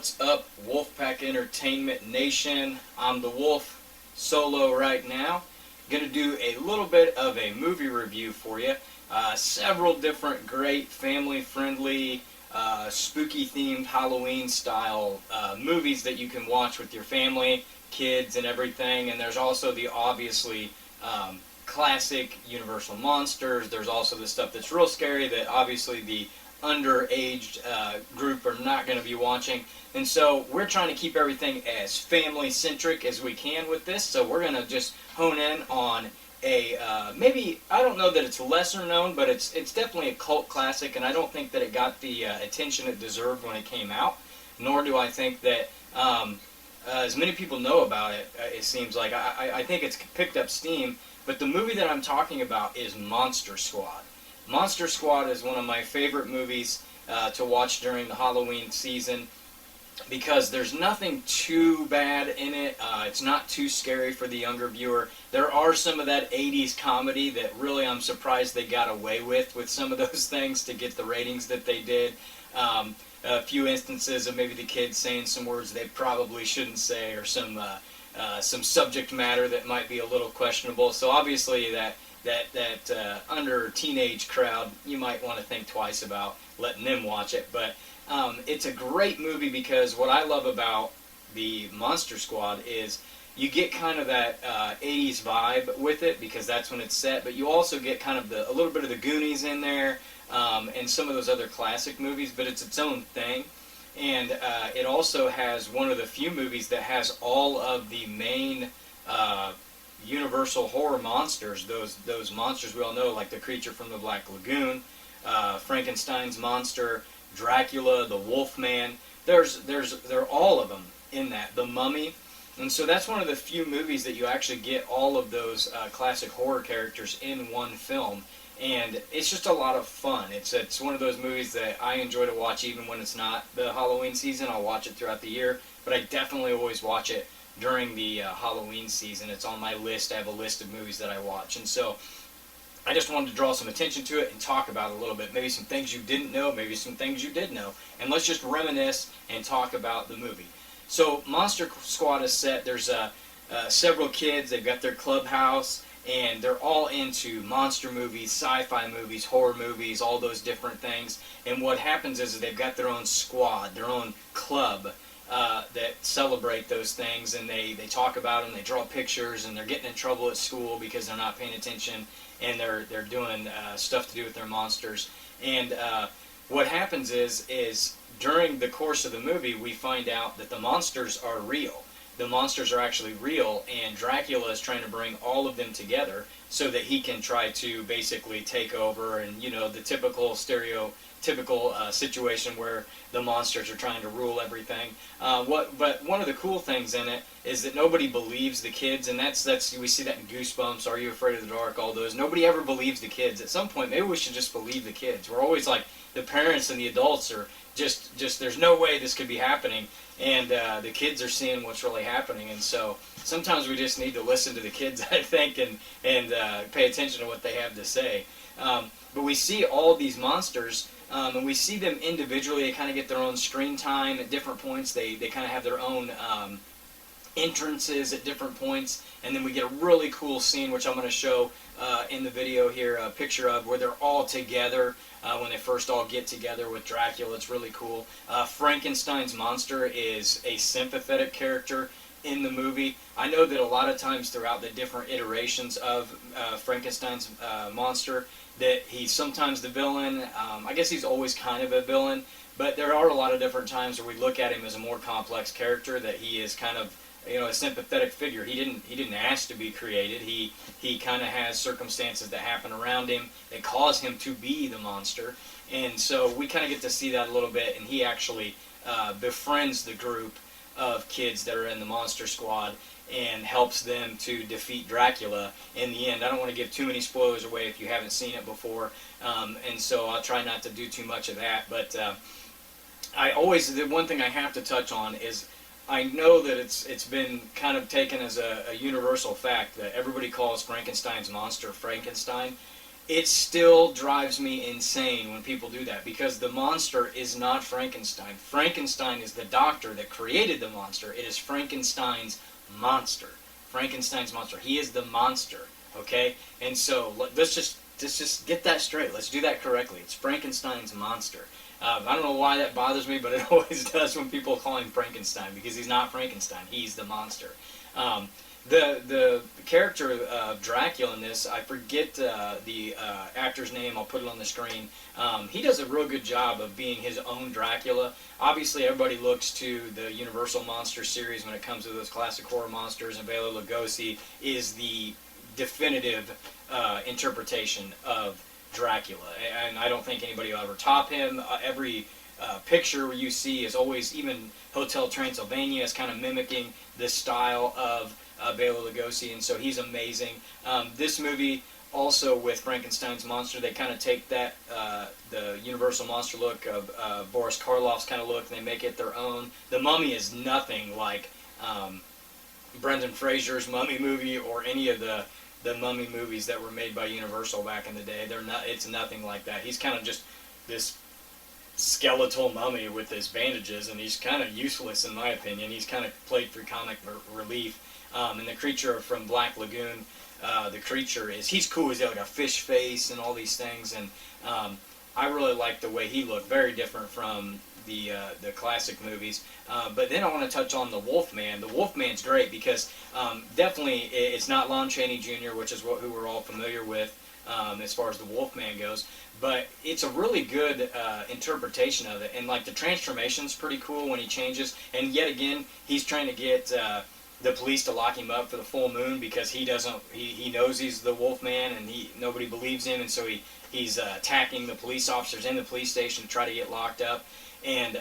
What's up, Wolfpack Entertainment Nation? I'm the Wolf, solo right now. Gonna do a little bit of a movie review for you. Several different great family-friendly, spooky-themed Halloween-style movies that you can watch with your family, kids, and everything. And there's also the obviously classic Universal monsters. There's also the stuff that's real scary that obviously the underaged group are not going to be watching. And so we're trying to keep everything as family-centric as we can with this. So we're going to just hone in on a, maybe, I don't know that it's lesser known, but it's definitely a cult classic, and I don't think that it got the attention it deserved when it came out, nor do I think that as many people know about it, it seems like. I think it's picked up steam, but the movie that I'm talking about is Monster Squad. Monster Squad is one of my favorite movies to watch during the Halloween season because there's nothing too bad in it. It's not too scary for the younger viewer. There are some of that 80s comedy that really I'm surprised they got away with some of those things to get the ratings that they did. A few instances of maybe the kids saying some words they probably shouldn't say, or some subject matter that might be a little questionable. So obviously that under teenage crowd, you might want to think twice about letting them watch it. But it's a great movie because what I love about the Monster Squad is you get kind of that 80s vibe with it because that's when it's set, but you also get kind of a little bit of the Goonies in there and some of those other classic movies, but it's its own thing. And it also has one of the few movies that has all of the main Universal horror monsters, those monsters we all know, like the creature from the Black Lagoon, Frankenstein's monster, Dracula, the Wolfe Man. There are all of them in that. The Mummy, and so that's one of the few movies that you actually get all of those classic horror characters in one film, and it's just a lot of fun. It's one of those movies that I enjoy to watch even when it's not the Halloween season. I'll watch it throughout the year, but I definitely always watch it during the Halloween season. It's on my list. I have a list of movies that I watch, and so I just wanted to draw some attention to it and talk about it a little bit. Maybe some things you didn't know, maybe some things you did know, and let's just reminisce and talk about the movie. So Monster Squad is set. There's several kids. They've got their clubhouse, and they're all into monster movies, sci-fi movies, horror movies, all those different things. And what happens is they've got their own squad, their own club, that celebrate those things, and they talk about them, they draw pictures, and they're getting in trouble at school because they're not paying attention, and they're doing stuff to do with their monsters. And what happens is during the course of the movie, we find out that the monsters are real. The monsters are actually real, and Dracula is trying to bring all of them together so that he can try to basically take over, and the typical situation where the monsters are trying to rule everything. But one of the cool things in it is that nobody believes the kids, and that's we see that in Goosebumps, Are You Afraid of the Dark, all those. Nobody ever believes the kids. At some point, maybe we should just believe the kids. We're always like, the parents and the adults are just there's no way this could be happening, and the kids are seeing what's really happening. And so sometimes we just need to listen to the kids, I think, and pay attention to what they have to say. But we see all these monsters, and we see them individually. They kind of get their own screen time at different points. They kind of have their own entrances at different points, and then we get a really cool scene, which I'm going to show in the video here, a picture of where they're all together when they first all get together with Dracula. It's really cool. Frankenstein's monster is a sympathetic character in the movie. I know that a lot of times throughout the different iterations of Frankenstein's monster, that he's sometimes the villain. I guess he's always kind of a villain, but there are a lot of different times where we look at him as a more complex character, that he is kind of a sympathetic figure. He didn't ask to be created. He kind of has circumstances that happen around him that cause him to be the monster, and so we kind of get to see that a little bit. And he actually befriends the group of kids that are in the Monster Squad and helps them to defeat Dracula in the end. I don't want to give too many spoilers away if you haven't seen it before, and so I'll try not to do too much of that. But the one thing I have to touch on is, I know that it's been kind of taken as a universal fact that everybody calls Frankenstein's monster Frankenstein, it still drives me insane when people do that, because the monster is not Frankenstein. Frankenstein is the doctor that created the monster. It is Frankenstein's monster. Frankenstein's monster. He is the monster. Okay? And so let's just get that straight. Let's do that correctly. It's Frankenstein's monster. I don't know why that bothers me, but it always does when people call him Frankenstein, because he's not Frankenstein. He's the monster. The character of Dracula in this, I forget the actor's name. I'll put it on the screen. He does a real good job of being his own Dracula. Obviously, everybody looks to the Universal Monster series when it comes to those classic horror monsters, and Bela Lugosi is the definitive interpretation of Dracula, and I don't think anybody will ever top him. Every picture you see is always, even Hotel Transylvania is kind of mimicking this style of Bela Lugosi, and so he's amazing. This movie, also with Frankenstein's monster, they kind of take that the Universal monster look of Boris Karloff's kind of look, and they make it their own. The Mummy is nothing like Brendan Fraser's Mummy movie or any of the Mummy movies that were made by Universal back in the day. It's nothing like that. He's kind of just this skeletal mummy with his bandages, and he's kind of useless in my opinion. He's kind of played for comic relief. And the creature from Black Lagoon, the creature he's cool. He's got like a fish face and all these things, and I really like the way he looked. Very different from the classic movies. But then I want to touch on the Wolfman. The Wolfman's great because definitely it's not Lon Chaney Jr., which is who we're all familiar with as far as the Wolfman goes. But it's a really good interpretation of it, and like the transformation's pretty cool when he changes. And yet again, he's trying to get the police to lock him up for the full moon because he knows he's the Wolfman, and nobody believes him, and so he's attacking the police officers in the police station to try to get locked up. And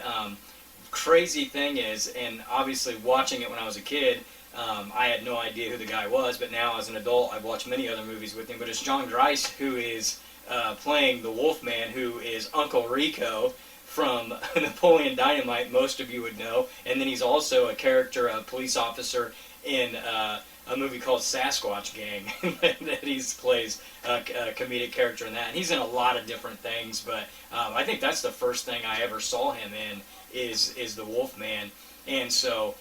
crazy thing is, and obviously watching it when I was a kid, I had no idea who the guy was, but now as an adult I've watched many other movies with him. But it's John Grice who is playing the Wolfman, who is Uncle Rico from Napoleon Dynamite, most of you would know. And then he's also a character, a police officer in a movie called Sasquatch Gang that he plays a comedic character in that. And he's in a lot of different things, but I think that's the first thing I ever saw him in is the Wolfman. And so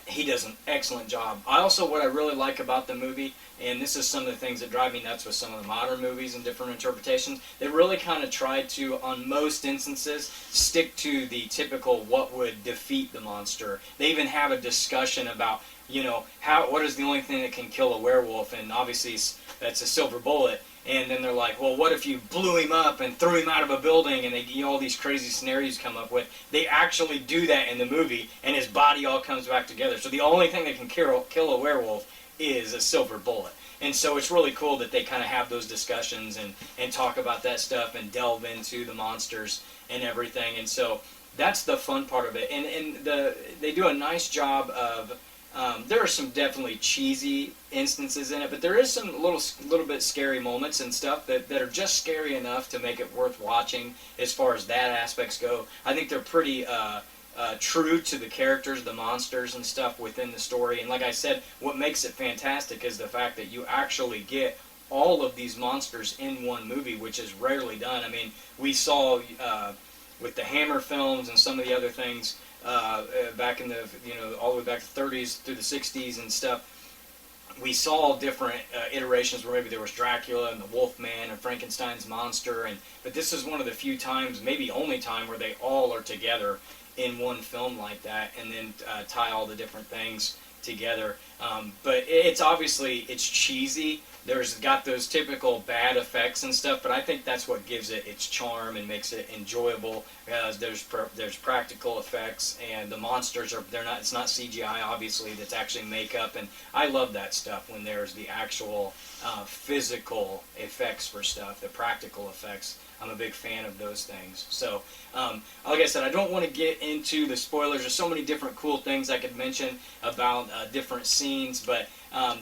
he does an excellent job. What I really like about the movie, and this is some of the things that drive me nuts with some of the modern movies and different interpretations, they really kind of try to, on most instances, stick to the typical what would defeat the monster. They even have a discussion about, what is the only thing that can kill a werewolf, and obviously that's a silver bullet. And then they're like, well, what if you blew him up and threw him out of a building? And all these crazy scenarios come up with. They actually do that in the movie, and his body all comes back together. So the only thing that can kill a werewolf is a silver bullet. And so it's really cool that they kind of have those discussions and talk about that stuff and delve into the monsters and everything. And so that's the fun part of it. And they do a nice job of... there are some definitely cheesy instances in it, but there is some little bit scary moments and stuff that are just scary enough to make it worth watching as far as that aspects go. I think they're pretty true to the characters, the monsters and stuff within the story. And like I said, what makes it fantastic is the fact that you actually get all of these monsters in one movie, which is rarely done. I mean, we saw with the Hammer films and some of the other things, back in the, all the way back to the 30s through the 60s and stuff, we saw different iterations where maybe there was Dracula and the Wolfman and Frankenstein's monster, but this is one of the few times, maybe only time, where they all are together in one film like that, and then tie all the different things together. But it's cheesy. There's got those typical bad effects and stuff, but I think that's what gives it its charm and makes it enjoyable. There's practical effects, and the monsters it's not CGI, obviously. That's actually makeup, and I love that stuff when there's the actual physical effects for stuff, the practical effects. I'm a big fan of those things. So, like I said, I don't want to get into the spoilers. There's so many different cool things I could mention about different scenes, but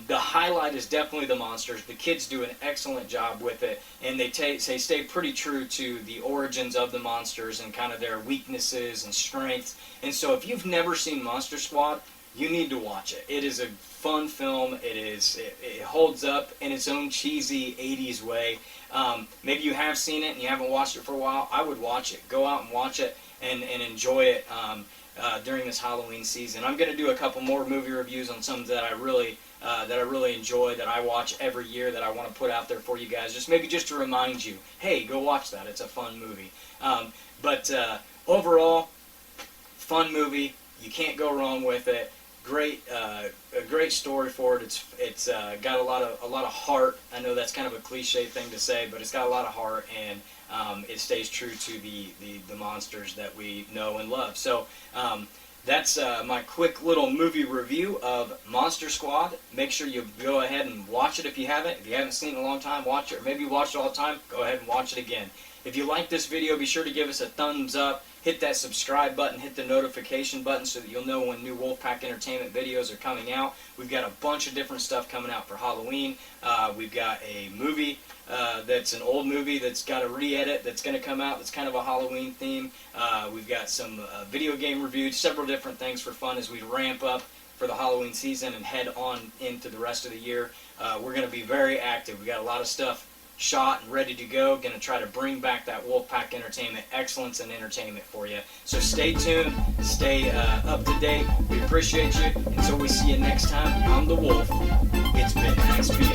the highlight is definitely the monsters. The kids do an excellent job with it, and they stay pretty true to the origins of the monsters and kind of their weaknesses and strengths. And so if you've never seen Monster Squad, you need to watch it. It is a fun film. It holds up in its own cheesy 80s way. Maybe you have seen it and you haven't watched it for a while. I would watch it. Go out and watch it and enjoy it during this Halloween season. I'm going to do a couple more movie reviews on some that I really enjoy, that I watch every year, that I want to put out there for you guys. Just to remind you, hey, go watch that. It's a fun movie. But overall, fun movie. You can't go wrong with it. A great story for it. It's got a lot of heart. I know that's kind of a cliche thing to say, but it's got a lot of heart, and it stays true to the monsters that we know and love. So that's my quick little movie review of Monster Squad. Make sure you go ahead and watch it if you haven't. If you haven't seen it in a long time, watch it. Or maybe you watched it all the time, go ahead and watch it again. If you like this video, be sure to give us a thumbs up. Hit that subscribe button, hit the notification button so that you'll know when new Wolfpack Entertainment videos are coming out. We've got a bunch of different stuff coming out for Halloween. We've got a movie that's an old movie that's got a re-edit that's going to come out that's kind of a Halloween theme. We've got some video game reviews, several different things for fun as we ramp up for the Halloween season and head on into the rest of the year. We're going to be very active. We've got a lot of stuff shot and ready to go. Going to try to bring back that Wolfpack Entertainment excellence and entertainment for you. So stay tuned, stay up to date. We appreciate you. Until we see you next time, I'm the Wolf. It's been nice being